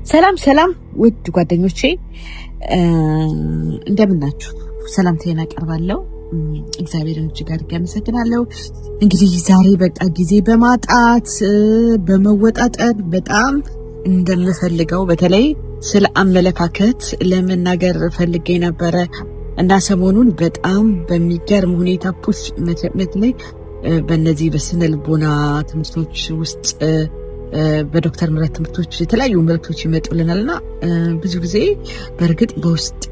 ሰላም ውድ ጓደኞቼ እንደምናችሁ ሰላምታዬን አቀርባለሁ። እግዚአብሔርን እጅግ አድርጌ አመሰግናለሁ። እንግዲህ ዛሬ በቃ ጊዜ በማጣት በመወጣጠር በጣም እንደምፈልገው በተለይ ስለ አመለካከት ለመናገር ፈልጌ ነበረ እና ሰሞኑን በጣም በሚገርም ሁኔታ ፑሽ ላይ በእነዚህ በስነ ልቦና ትምህርቶች ውስጥ በዶክተር ምረት ትምህርቶች የተለያዩ መልእክቶች ይመጡልናል እና ብዙ ጊዜ በእርግጥ በውስጤ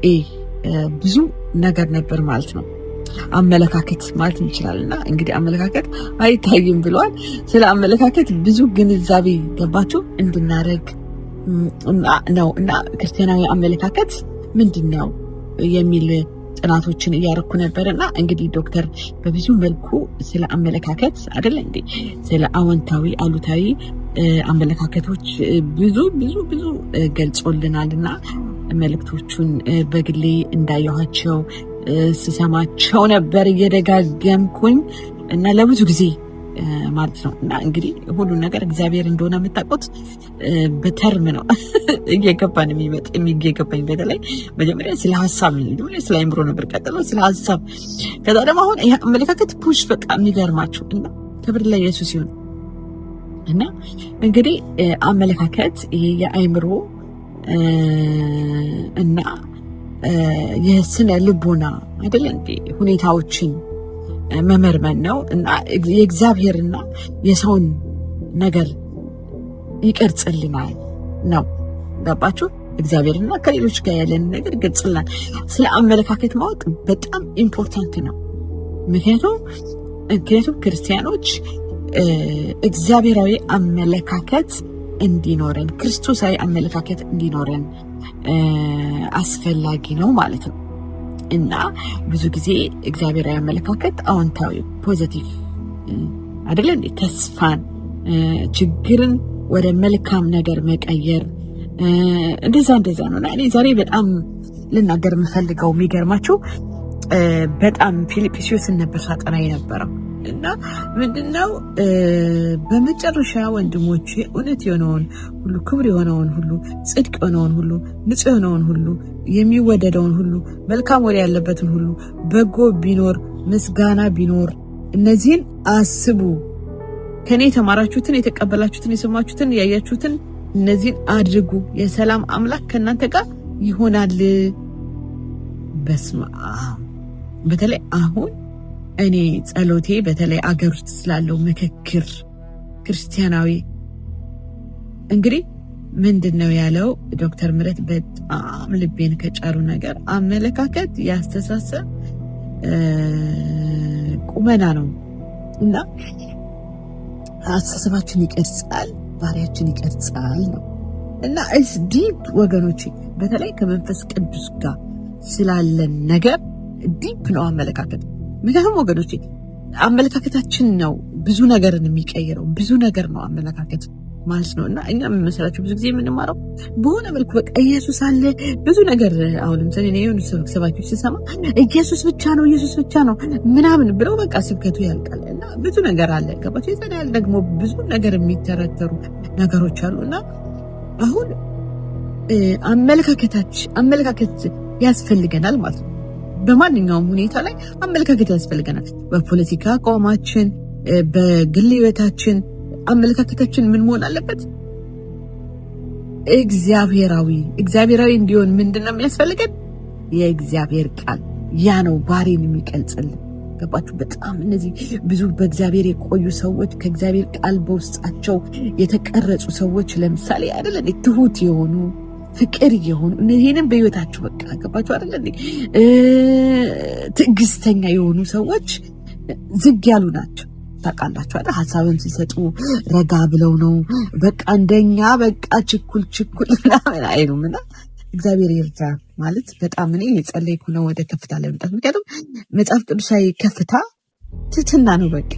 ብዙ ነገር ነበር ማለት ነው። አመለካከት ማለት እንችላልና እንግዲህ አመለካከት አይታይም ብሏል። ስለ አመለካከት ብዙ ግንዛቤ ገባችሁ እንድናደርግ ነው እና ክርስቲያናዊ አመለካከት ምንድነው የሚል ጥናቶችን እያደረኩ ነበርና እንግዲህ ዶክተር በብዙ መልኩ ስለ አመለካከት አይደል እንዴ ስለ አዎንታዊ አሉታዊ አመለካከቶች ብዙ ገልጾልናልና መልእክቶቹን በግሌ እንዳየኋቸው ስሰማቸው ነበር እየደጋገምኩኝ እና ለብዙ ጊዜ ማለት ነው። እና እንግዲህ ሁሉ ነገር እግዚአብሔር እንደሆነ የምታውቁት በተርም ነው እየገባን የሚገባኝ በተለይ መጀመሪያ ስለ ሀሳብ ነው፣ ስለ አእምሮ ነበር፣ ቀጥሎ ስለ ሀሳብ፣ ከዛ ደግሞ አሁን ይሄ አመለካከት ፑሽ በቃ የሚገርማችሁ እና ክብር ለኢየሱስ ይሁን። እና እንግዲህ አመለካከት ይሄ የአእምሮ እና የስነ ልቦና አይደል እንዴ ሁኔታዎችን መመርመን ነው እና የእግዚአብሔርና የሰውን ነገር ይቀርጽልናል ነው። ገባችሁ? እግዚአብሔርና ከሌሎች ጋር ያለን ነገር ይገልጽልናል። ስለ አመለካከት ማወቅ በጣም ኢምፖርታንት ነው። ምክንያቱም ክርስቲያኖች እግዚአብሔራዊ አመለካከት እንዲኖረን፣ ክርስቶሳዊ አመለካከት እንዲኖረን አስፈላጊ ነው ማለት ነው። እና ብዙ ጊዜ እግዚአብሔራዊ አመለካከት አዎንታዊ ፖዚቲቭ አይደለ እንዴ ተስፋን፣ ችግርን ወደ መልካም ነገር መቀየር እንደዛ ነው። እና እኔ ዛሬ በጣም ልናገር የምፈልገው የሚገርማችሁ በጣም ፊልጵስዩስን ነበር ሳጠና የነበረው እና ምንድነው በመጨረሻ ወንድሞቼ እውነት የሆነውን ሁሉ፣ ክብር የሆነውን ሁሉ፣ ጽድቅ የሆነውን ሁሉ፣ ንጹህ የሆነውን ሁሉ፣ የሚወደደውን ሁሉ፣ መልካም ወሬ ያለበትን ሁሉ፣ በጎ ቢኖር ምስጋና ቢኖር እነዚህን አስቡ። ከኔ የተማራችሁትን፣ የተቀበላችሁትን፣ የሰማችሁትን፣ ያያችሁትን እነዚህን አድርጉ። የሰላም አምላክ ከእናንተ ጋር ይሆናል። በስመ አብ። በተለይ አሁን እኔ ጸሎቴ በተለይ አገር ውስጥ ስላለው ምክክር ክርስቲያናዊ እንግዲህ ምንድነው ያለው ዶክተር ምረት በጣም ልቤን ከጫሩ ነገር አመለካከት ያስተሳሰብ ቁመና ነው እና አስተሳሰባችን ይቀርጻል፣ ባህሪያችን ይቀርጻል ነው እና እስ ዲፕ ወገኖች በተለይ ከመንፈስ ቅዱስ ጋር ስላለን ነገር ዲፕ ነው አመለካከት። ምክንያቱም ወገኖች አመለካከታችን ነው ብዙ ነገርን የሚቀይረው። ብዙ ነገር ነው አመለካከት ማለት ነው። እና እኛ የምንመስላችሁ ብዙ ጊዜ የምንማረው በሆነ መልኩ በቃ ኢየሱስ አለ ብዙ ነገር። አሁን ለምሳሌ እኔ የሆኑ ሰባኪዎች ስሰማ ኢየሱስ ብቻ ነው ምናምን ብለው በቃ ስብከቱ ያልቃል እና ብዙ ነገር አለ። ገባችሁ? የተለያለ ደግሞ ብዙ ነገር የሚተረተሩ ነገሮች አሉ እና አሁን አመለካከት ያስፈልገናል ማለት ነው። በማንኛውም ሁኔታ ላይ አመለካከት ያስፈልገናል። በፖለቲካ አቋማችን፣ በግል ህይወታችን አመለካከታችን ምን መሆን አለበት? እግዚአብሔራዊ እንዲሆን ምንድነው የሚያስፈልገን? የእግዚአብሔር ቃል። ያ ነው ባህሪን የሚገልጽልን። ገባችሁ? በጣም እነዚህ ብዙ በእግዚአብሔር የቆዩ ሰዎች፣ ከእግዚአብሔር ቃል በውስጣቸው የተቀረጹ ሰዎች ለምሳሌ አይደለም ትሁት የሆኑ ፍቅር የሆኑ እነዚህንም በህይወታቸው በቃ ገባችሁ አይደል እንዴ ትዕግስተኛ የሆኑ ሰዎች ዝግ ያሉ ናቸው። ታውቃላችሁ አይደል? ሐሳብም ሲሰጡ ረጋ ብለው ነው። በቃ እንደኛ በቃ ችኩል ምናምን አይሉም። እና እግዚአብሔር ይርዳ ማለት በጣም እኔ የጸለይኩ ነው ወደ ከፍታ ለመምጣት። ምክንያቱም መጽሐፍ ቅዱሳዊ ከፍታ ትህትና ነው። በቃ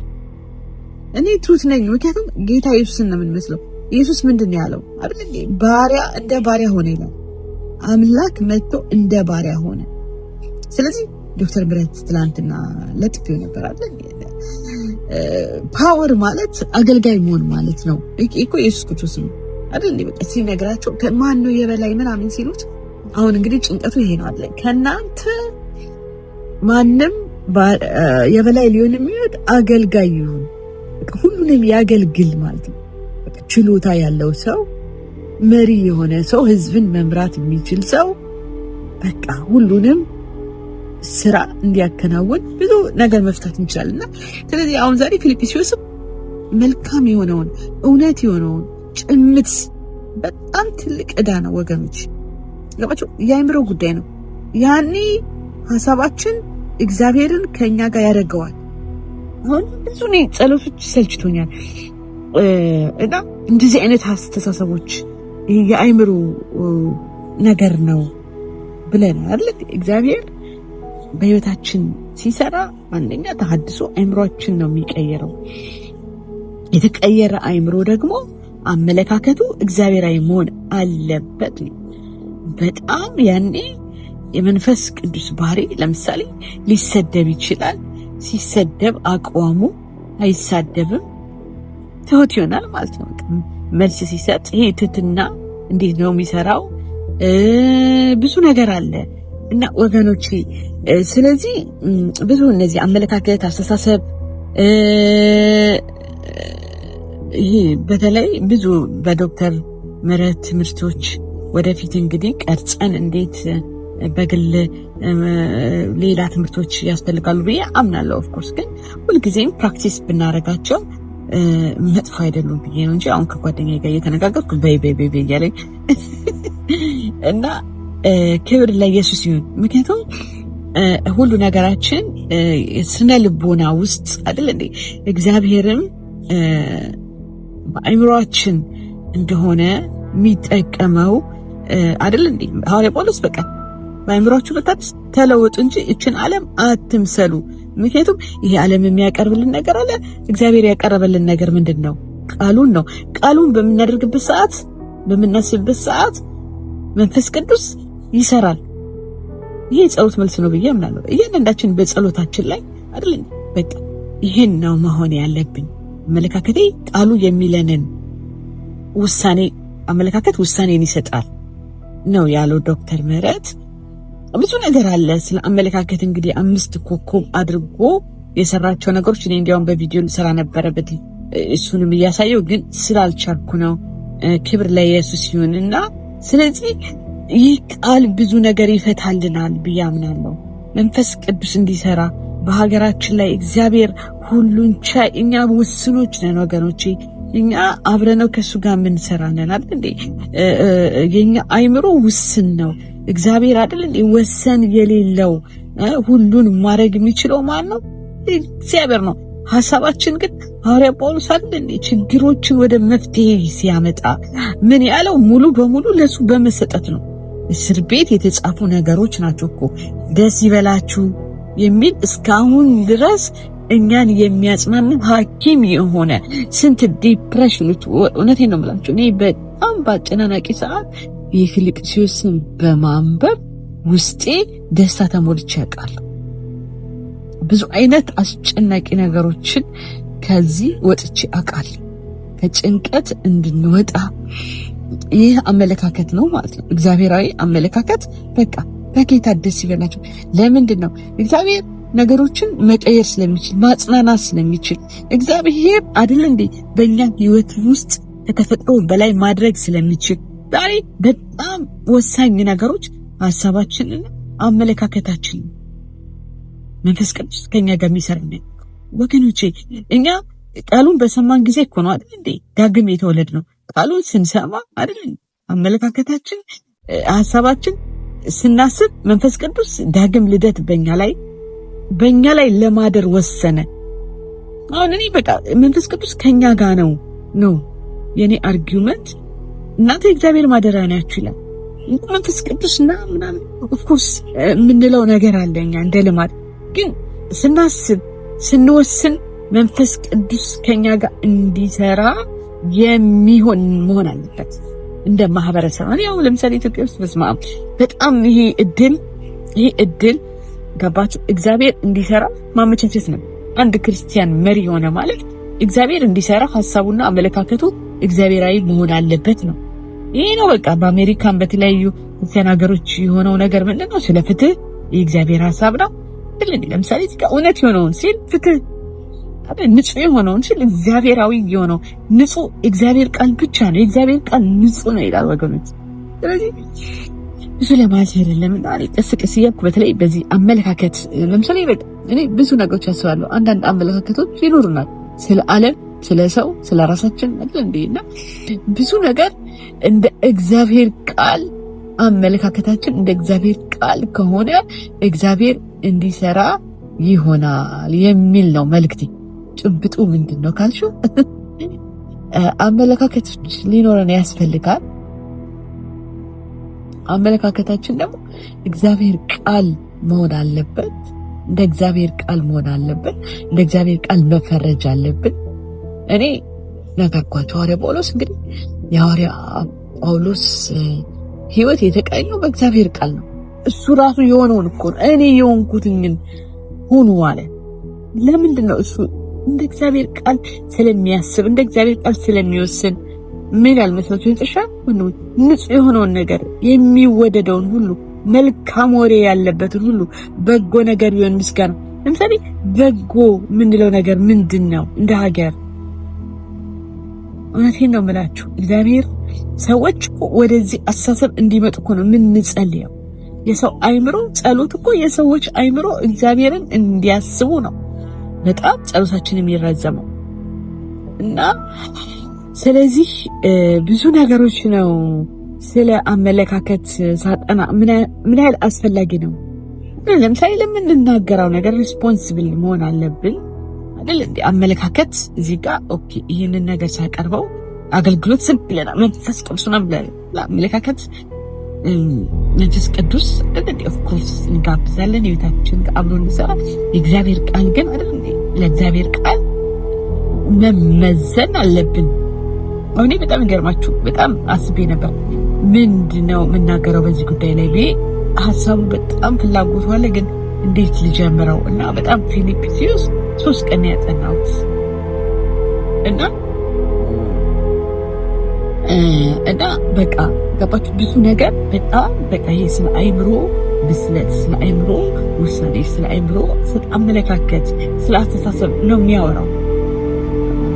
እኔ ትሁት ነኝ። ምክንያቱም ጌታ ኢየሱስን ነው የምንመስለው። ኢየሱስ ምንድን ያለው አይደል? ባሪያ እንደ ባሪያ ሆነ ይላል። አምላክ መጥቶ እንደ ባሪያ ሆነ። ስለዚህ ዶክተር ምረት ትላንትና ለጥፌው ነበር አይደል? ፓወር ማለት አገልጋይ መሆን ማለት ነው እኮ ኢየሱስ ክርስቶስ ነው አይደል በቃ ሲነግራቸው ማን ነው የበላይ ምናምን ሲሉት አሁን እንግዲህ ጭንቀቱ ይሄ ነው አለ ከናንተ ማንም የበላይ ሊሆን የሚወድ አገልጋይ ይሁን ሁሉንም ያገልግል ማለት ነው። በቃ ችሎታ ያለው ሰው መሪ የሆነ ሰው ህዝብን መምራት የሚችል ሰው በቃ ሁሉንም ስራ እንዲያከናውን ብዙ ነገር መፍታት እንችላልና ስለዚህ አሁን ዛሬ ፊልጵስዩስ መልካም የሆነውን እውነት የሆነውን ጭምት በጣም ትልቅ ዕዳ ነው ወገኖች። ገባችሁ? የአእምሮ ጉዳይ ነው። ያኔ ሐሳባችን እግዚአብሔርን ከኛ ጋር ያደርገዋል። አሁን ብዙ ጸሎቶች ሰልችቶኛል እና እንደዚህ አይነት አስተሳሰቦች የአእምሮ ነገር ነው ብለን አይደል እግዚአብሔር በህይወታችን ሲሰራ አንደኛ ተሐድሶ አእምሮአችን ነው የሚቀየረው። የተቀየረ አእምሮ ደግሞ አመለካከቱ እግዚአብሔራዊ መሆን አለበት ነው። በጣም ያኔ የመንፈስ ቅዱስ ባህሪ ለምሳሌ ሊሰደብ ይችላል። ሲሰደብ አቋሙ አይሳደብም፣ ትሁት ይሆናል ማለት ነው። መልስ ሲሰጥ ይሄ ትህትና እንዴት ነው የሚሰራው? ብዙ ነገር አለ እና ወገኖቼ ስለዚህ ብዙ እነዚህ አመለካከት፣ አስተሳሰብ ይሄ በተለይ ብዙ በዶክተር ምህረት ትምህርቶች ወደፊት እንግዲህ ቀርጸን እንዴት በግል ሌላ ትምህርቶች ያስፈልጋሉ ብዬ አምናለሁ። ኦፍ ኮርስ ግን ሁልጊዜም ፕራክቲስ ብናረጋቸው መጥፎ አይደሉም ብዬ ነው እንጂ አሁን ከጓደኛዬ ጋር እየተነጋገርኩ በይ እያለኝ እና ክብር ለኢየሱስ ይሁን። ምክንያቱም ሁሉ ነገራችን ስነ ልቦና ውስጥ አይደል እንዴ እግዚአብሔርም በአእምሮአችን እንደሆነ የሚጠቀመው አይደል እንዴ ሐዋርያ ጳውሎስ በቃ በአእምሮአችሁ በታድስ ተለወጡ እንጂ እችን ዓለም አትምሰሉ። ምክንያቱም ይሄ ዓለም የሚያቀርብልን ነገር አለ፣ እግዚአብሔር ያቀረበልን ነገር ምንድነው? ቃሉን ነው። ቃሉን በምናደርግበት ሰዓት በምናስብበት ሰዓት መንፈስ ቅዱስ ይሰራል። ይሄ ጸሎት መልስ ነው ብዬ አምናለሁ። እያንዳንዳችን በጸሎታችን ላይ አይደል በቃ ይሄን ነው መሆን ያለብኝ አመለካከቴ ቃሉ የሚለንን ውሳኔ አመለካከት ውሳኔን ይሰጣል ነው ያለው ዶክተር ምህረት። ብዙ ነገር አለ ስለ አመለካከት እንግዲህ 5 ኮከብ አድርጎ የሰራቸው ነገሮች እኔ እንዲያውም በቪዲዮ ልሰራ ነበረበት እሱንም እያሳየው ግን ስላልቻልኩ ነው። ክብር ለኢየሱስ ይሁንና ስለዚህ ይህ ቃል ብዙ ነገር ይፈታልናል ብዬ አምናለሁ። መንፈስ ቅዱስ እንዲሰራ በሀገራችን ላይ እግዚአብሔር ሁሉን ቻይ፣ እኛ ውስኖች ነን ወገኖቼ። እኛ አብረነው ከሱ ጋር ምን ሰራነን አይደል እንዴ? የኛ አይምሮ ውስን ነው። እግዚአብሔር አይደል እንዴ ወሰን የሌለው ሁሉን ማድረግ የሚችለው ማን ነው? እግዚአብሔር ነው። ሐሳባችን ግን ሐዋርያ ጳውሎስ አይደል እንዴ ችግሮችን ወደ መፍትሄ ሲያመጣ ምን ያለው ሙሉ በሙሉ ለሱ በመሰጠት ነው። እስር ቤት የተጻፉ ነገሮች ናቸው እኮ ደስ ይበላችሁ የሚል እስካሁን ድረስ እኛን የሚያጽናኑ ሐኪም የሆነ ስንት ዲፕሬሽኖች እውነቴን ነው የምላችሁ። እኔ በጣም በአጨናናቂ ሰዓት የፊልጵስዩስን በማንበብ ውስጤ ደስታ ተሞልቼ ያውቃል። ብዙ አይነት አስጨናቂ ነገሮችን ከዚህ ወጥቼ አውቃለሁ። ከጭንቀት እንድንወጣ ይህ አመለካከት ነው ማለት ነው። እግዚአብሔራዊ አመለካከት በቃ በጌታ ደስ ይበላችሁ። ለምንድን ነው? እግዚአብሔር ነገሮችን መቀየር ስለሚችል ማጽናናት ስለሚችል እግዚአብሔር አይደል እንዴ በእኛ ህይወት ውስጥ ከተፈጥሮ በላይ ማድረግ ስለሚችል ዛሬ በጣም ወሳኝ ነገሮች ሐሳባችንን አመለካከታችንን መንፈስ ቅዱስ ከኛ ጋር የሚሰራ ነው ወገኖቼ። እኛ ቃሉን በሰማን ጊዜ እኮ ነው አይደል እንዴ ዳግም የተወለድ ነው። ቃሉን ስንሰማ አይደል አመለካከታችን ሐሳባችን ስናስብ መንፈስ ቅዱስ ዳግም ልደት በእኛ ላይ ለማደር ወሰነ። አሁን እኔ በቃ መንፈስ ቅዱስ ከኛ ጋር ነው የኔ አርጊውመንት። እናንተ እግዚአብሔር ማደሪያ ናችሁ ይላል። መንፈስ ቅዱስና ምናምን ኦፍ ኮርስ የምንለው ነገር አለኛ እንደ ልማድ፣ ግን ስናስብ ስንወስን መንፈስ ቅዱስ ከኛ ጋር እንዲሰራ የሚሆን መሆን አለበት እንደ ማህበረሰብ። ያው ለምሳሌ ኢትዮጵያ ውስጥ በጣም ይሄ እድል ገባችሁ እግዚአብሔር እንዲሰራ ማመቻቸት ነው። አንድ ክርስቲያን መሪ ሆነ ማለት እግዚአብሔር እንዲሰራ ሐሳቡና አመለካከቱ እግዚአብሔራዊ መሆን አለበት ነው። ይሄ ነው በቃ በአሜሪካን በተለያዩ ክርስቲያን ሀገሮች የሆነው ነገር ምንድነው? ስለ ፍትህ የእግዚአብሔር ሐሳብ ነው። ለምሳሌ እዚህ ጋር እውነት የሆነውን ሲል ፍትህ ንጹህ የሆነውን ሲል እግዚአብሔራዊ የሆነው ንጹህ እግዚአብሔር ቃል ብቻ ነው። የእግዚአብሔር ቃል ንጹህ ነው ይላል ወገኖች። ስለዚህ ብዙ ለማለት አይደለም እና ቀስ እያልኩ በተለይ በዚህ አመለካከት ለምሳሌ እኔ ብዙ ነገሮች ያስባለሁ። አንዳንድ አመለካከቶች ይኖሩናል ስለ ዓለም፣ ስለ ሰው፣ ስለ ራሳችን እና ብዙ ነገር እንደ እግዚአብሔር ቃል አመለካከታችን እንደ እግዚአብሔር ቃል ከሆነ እግዚአብሔር እንዲሰራ ይሆናል የሚል ነው መልክቴ። ጭብጡ ምንድን ነው ካልሽው አመለካከቶች ሊኖረን ያስፈልጋል። አመለካከታችን ደግሞ እግዚአብሔር ቃል መሆን አለበት። እንደ እግዚአብሔር ቃል መሆን አለበት። እንደ እግዚአብሔር ቃል መፈረጅ አለብን። እኔ ነገርኳቸው ሐዋርያ ጳውሎስ እንግዲህ የሐዋርያ ጳውሎስ ህይወት የተቃኘው በእግዚአብሔር ቃል ነው። እሱ ራሱ የሆነውን እኮ ነው። እኔ የሆንኩትን ሁኑ አለ። ለምንድን ነው እሱ እንደ እግዚአብሔር ቃል ስለሚያስብ እንደ እግዚአብሔር ቃል ስለሚወስን ምን ያልመስላችሁ እንጥሻ ንጹህ የሆነውን ነገር የሚወደደውን ሁሉ መልካም ወሬ ያለበትን ሁሉ በጎ ነገር ቢሆን ምስጋና። ለምሳሌ በጎ የምንለው ነገር ምንድን ነው? እንደ ሀገር እውነቴን ነው የምላችሁ እግዚአብሔር ሰዎች ወደዚህ አስተሳሰብ እንዲመጡ እኮ ነው የምንጸልየው። የሰው አይምሮ ጸሎት እኮ የሰዎች አይምሮ እግዚአብሔርን እንዲያስቡ ነው በጣም ጸሎታችን የሚረዘመው እና ስለዚህ ብዙ ነገሮች ነው ስለ አመለካከት ሳጠና ምን ያህል አስፈላጊ ነው። ለምሳሌ ለምንናገረው ነገር ሪስፖንሲብል መሆን አለብን አይደል? አመለካከት እዚህ ጋር ኦኬ ይሄንን ነገር ሳቀርበው አገልግሎት ዝም ብለና መንፈስ ቅዱስ ነው ብለን አመለካከት መንፈስ ቅዱስ ኦፍ ኮርስ እንጋብዛለን የቤታችን አብሮ እንሰራ። የእግዚአብሔር ቃል ግን አይደል ለእግዚአብሔር ቃል መመዘን አለብን። አሁን በጣም ይገርማችሁ በጣም አስቤ ነበር ምንድነው የምናገረው በዚህ ጉዳይ ላይ ብዬ ሀሳቡ በጣም ፍላጎቱ አለ፣ ግን እንዴት ልጀምረው እና በጣም ፊልጵስዩስ 3 ቀን ያጠናሁት እና በቃ ገባችሁ ብዙ ነገር በጣም በቃ ይሄ ስለ አይምሮ ብስለት፣ ስለ አይምሮ ውሳኔ፣ ስለ አይምሮ ስለ አመለካከት፣ ስለ አስተሳሰብ ነው የሚያወራው።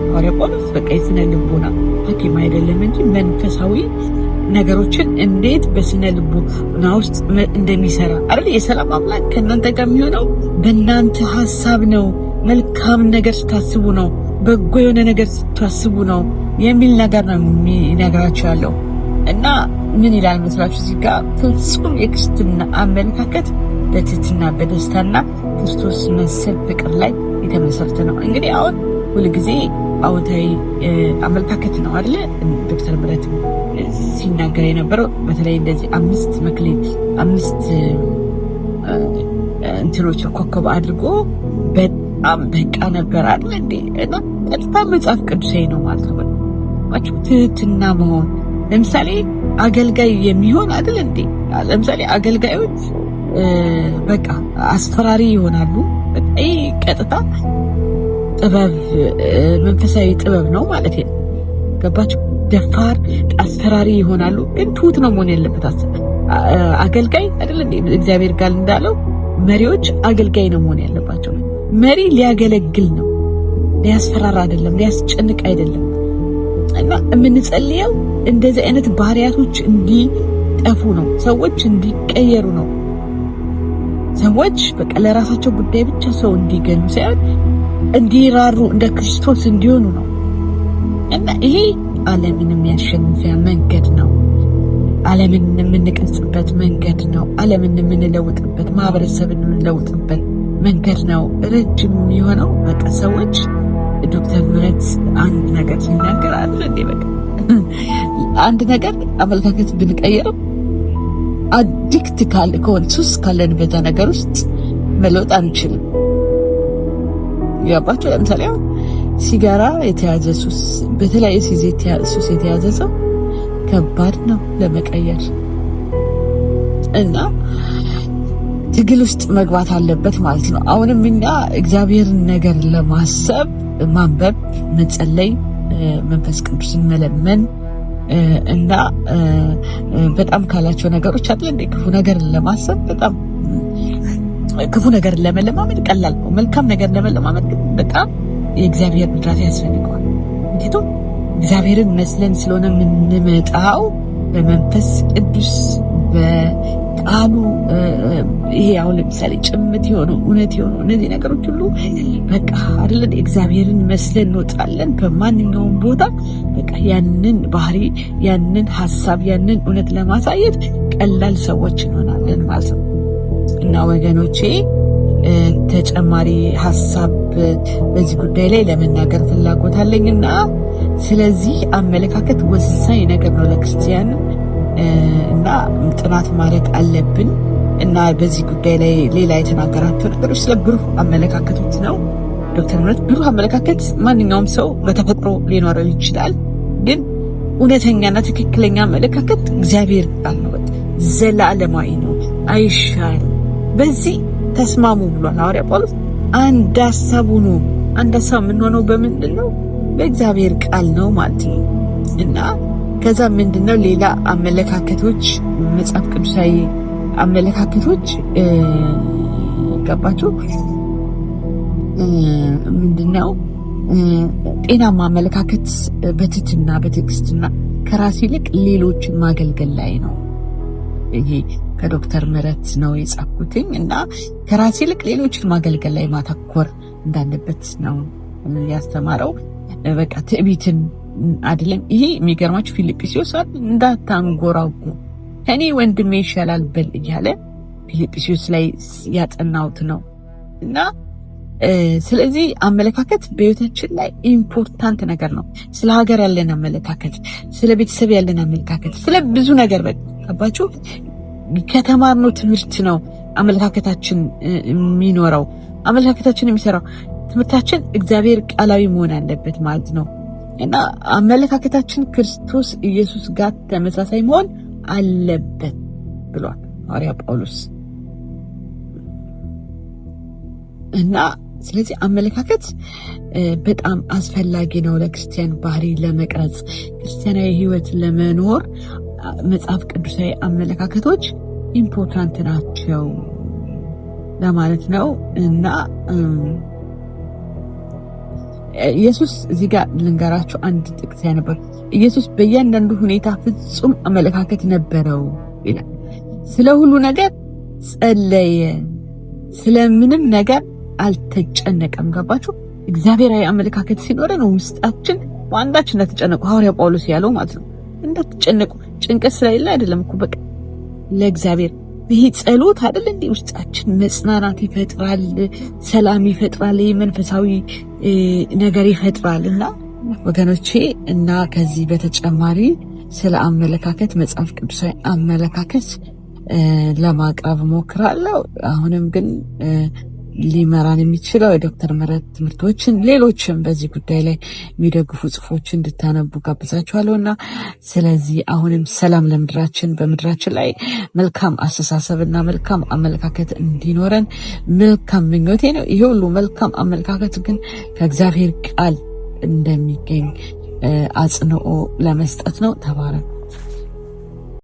ሐዋርያ ጳውሎስ በቃ የስነ ልቦና ሐኪም አይደለም እንጂ መንፈሳዊ ነገሮችን እንዴት በስነ ልቦና ውስጥ እንደሚሰራ አይደል? የሰላም አምላክ ከእናንተ ጋር የሚሆነው በእናንተ ሐሳብ ነው፣ መልካም ነገር ስታስቡ ነው፣ በጎ የሆነ ነገር ስታስቡ ነው የሚል ነገር ነው የሚነግራቸው ያለው እና ምን ይላል መስላችሁ እዚህ ጋር ፍጹም የክርስትና አመለካከት በትህትና በደስታና ክርስቶስ መሰል ፍቅር ላይ የተመሰረተ ነው። እንግዲህ አሁን ሁልጊዜ አዎንታዊ አመለካከት ነው አይደለ? ዶክተር ምረት ሲናገር የነበረው በተለይ እንደዚህ 5 መክሊት 5 እንትኖች ኮከብ አድርጎ በጣም በቃ ነበር አይደል እንዴ? እና ቀጥታ መጽሐፍ ቅዱሳዊ ነው ማለት ነው። ትህትና መሆን ለምሳሌ አገልጋይ የሚሆን አይደል እንዴ? ለምሳሌ አገልጋዮች በቃ አስፈራሪ ይሆናሉ። በጣም ቀጥታ ጥበብ መንፈሳዊ ጥበብ ነው ማለት ነው። ገባችሁ? ደፋር አስፈራሪ ይሆናሉ፣ ግን ትሁት ነው መሆን ያለበት አገልጋይ አይደል እንዴ? እግዚአብሔር ቃል እንዳለው መሪዎች አገልጋይ ነው መሆን ያለባቸው። መሪ ሊያገለግል ነው፣ ሊያስፈራራ አይደለም፣ ሊያስጨንቅ አይደለም። እና የምንጸልየው እንደዚህ አይነት ባህሪያቶች እንዲጠፉ ነው፣ ሰዎች እንዲቀየሩ ነው። ሰዎች በቃ ለራሳቸው ጉዳይ ብቻ ሰው እንዲገሉ ሳይሆን እንዲራሩ እንደ ክርስቶስ እንዲሆኑ ነው። እና ይሄ ዓለምን የሚያሸንፊያ መንገድ ነው። ዓለምን የምንቀርጽበት መንገድ ነው። ዓለምን የምንለውጥበት፣ ማህበረሰብን የምንለውጥበት መንገድ ነው። ረጅም የሆነው በቃ ሰዎች ዶክተር ምረት አንድ ነገር ሲናገር አለ እንዴ በቃ አንድ ነገር አመለካከት ብንቀይረው አዲክት ከሆነ ሱስ ካለን በዛ ነገር ውስጥ መለወጥ አንችልም። ያባችሁ ለምሳሌ ሲጋራ የተያዘ ሱስ፣ በተለያየ ሱስ የተያዘ ሰው ከባድ ነው ለመቀየር እና ትግል ውስጥ መግባት አለበት ማለት ነው። አሁንም እኛ እግዚአብሔርን ነገር ለማሰብ ማንበብ፣ መጸለይ፣ መንፈስ ቅዱስን መለመን እና በጣም ካላቸው ነገሮች አይደል እንደ ክፉ ነገር ለማሰብ በጣም ክፉ ነገር ለመለማመድ ቀላል ነው። መልካም ነገር ለመለማመድ ግን በጣም የእግዚአብሔር እርዳታ ያስፈልገዋል። ምክንያቱም እግዚአብሔርን መስለን ስለሆነ የምንመጣው በመንፈስ ቅዱስ በቃሉ ይሄ አሁን ለምሳሌ ጭምት የሆኑ እውነት የሆኑ እነዚህ ነገሮች ሁሉ በቃ አይደለም እግዚአብሔርን መስለን እንወጣለን። በማንኛውም ቦታ በቃ ያንን ባህሪ ያንን ሐሳብ ያንን እውነት ለማሳየት ቀላል ሰዎች እንሆናለን ማለት ነው። እና ወገኖቼ ተጨማሪ ሐሳብ በዚህ ጉዳይ ላይ ለመናገር ፍላጎት አለኝና ስለዚህ አመለካከት ወሳኝ ነገር ነው ለክርስቲያን እና ጥናት ማድረግ አለብን። እና በዚህ ጉዳይ ላይ ሌላ የተናገራቸው ነገሮች ስለ ብሩህ አመለካከቶች ነው። ዶክተር ምህረት ብሩህ አመለካከት ማንኛውም ሰው በተፈጥሮ ሊኖረው ይችላል፣ ግን እውነተኛና ትክክለኛ አመለካከት እግዚአብሔር ቃል ነው። ዘላለማዊ ነው፣ አይሻልም። በዚህ ተስማሙ ብሏል ሐዋርያ ጳውሎስ። አንድ ሐሳብ ሁኑ። አንድ ሐሳብ የምንሆነው በምንድን ነው? በእግዚአብሔር ቃል ነው ማለት ነው። እና ከዛ ምንድነው ሌላ አመለካከቶች መጽሐፍ ቅዱሳዊ አመለካከቶች ገባችሁ? ምንድነው ጤናማ አመለካከት በትህትና በትዕግስትና ከራስ ይልቅ ሌሎችን ማገልገል ላይ ነው። ይሄ ከዶክተር ምህረት ነው የጻፍኩትኝ እና ከራስ ይልቅ ሌሎችን ማገልገል ላይ ማተኮር እንዳለበት ነው ያስተማረው። በቃ ትዕቢትን አይደለም። ይሄ የሚገርማችሁ ፊልጵስዩስ እንዳታንጎራጉ ከኔ ወንድሜ ይሻላል በል እያለ ፊልጵስዩስ ላይ ያጠናውት ነው። እና ስለዚህ አመለካከት በህይወታችን ላይ ኢምፖርታንት ነገር ነው። ስለ ሀገር ያለን አመለካከት፣ ስለ ቤተሰብ ያለን አመለካከት፣ ስለ ብዙ ነገር በቃባችሁ ከተማርነው ትምህርት ነው አመለካከታችን የሚኖረው። አመለካከታችን የሚሰራው ትምህርታችን እግዚአብሔር ቃላዊ መሆን አለበት ማለት ነው። እና አመለካከታችን ክርስቶስ ኢየሱስ ጋር ተመሳሳይ መሆን አለበት ብሏል ሐዋርያ ጳውሎስ። እና ስለዚህ አመለካከት በጣም አስፈላጊ ነው ለክርስቲያን ባህሪ ለመቅረጽ፣ ክርስቲያናዊ ህይወት ለመኖር መጽሐፍ ቅዱሳዊ አመለካከቶች ኢምፖርታንት ናቸው ለማለት ነው። እና ኢየሱስ እዚህ ጋር ልንገራችሁ አንድ ጥቅስ ያነበር። ኢየሱስ በእያንዳንዱ ሁኔታ ፍጹም አመለካከት ነበረው ይላል። ስለ ሁሉ ነገር ጸለየ፣ ስለምንም ነገር አልተጨነቀም። ገባችሁ? እግዚአብሔራዊ አመለካከት ሲኖረን ውስጣችን በአንዳች እንዳትጨነቁ ሐዋርያ ጳውሎስ ያለው ማለት ነው። እንዳትጨነቁ ጭንቀት ስለሌለ አይደለም እኮ በቃ ለእግዚአብሔር ይሄ ጸሎት አይደል እንዴ ውስጣችን መጽናናት ይፈጥራል፣ ሰላም ይፈጥራል፣ መንፈሳዊ ነገር ይፈጥራል። እና ወገኖቼ እና ከዚህ በተጨማሪ ስለ አመለካከት መጽሐፍ ቅዱሳዊ አመለካከት ለማቅረብ ሞክራለሁ። አሁንም ግን ሊመራን የሚችለው የዶክተር ምህረት ትምህርቶችን ሌሎችም በዚህ ጉዳይ ላይ የሚደግፉ ጽሑፎችን እንድታነቡ ጋብዛችኋለሁና ስለዚህ አሁንም ሰላም ለምድራችን፣ በምድራችን ላይ መልካም አስተሳሰብና መልካም አመለካከት እንዲኖረን መልካም ምኞቴ ነው። ይሄ ሁሉ መልካም አመለካከት ግን ከእግዚአብሔር ቃል እንደሚገኝ አጽንኦ ለመስጠት ነው። ተባረክ።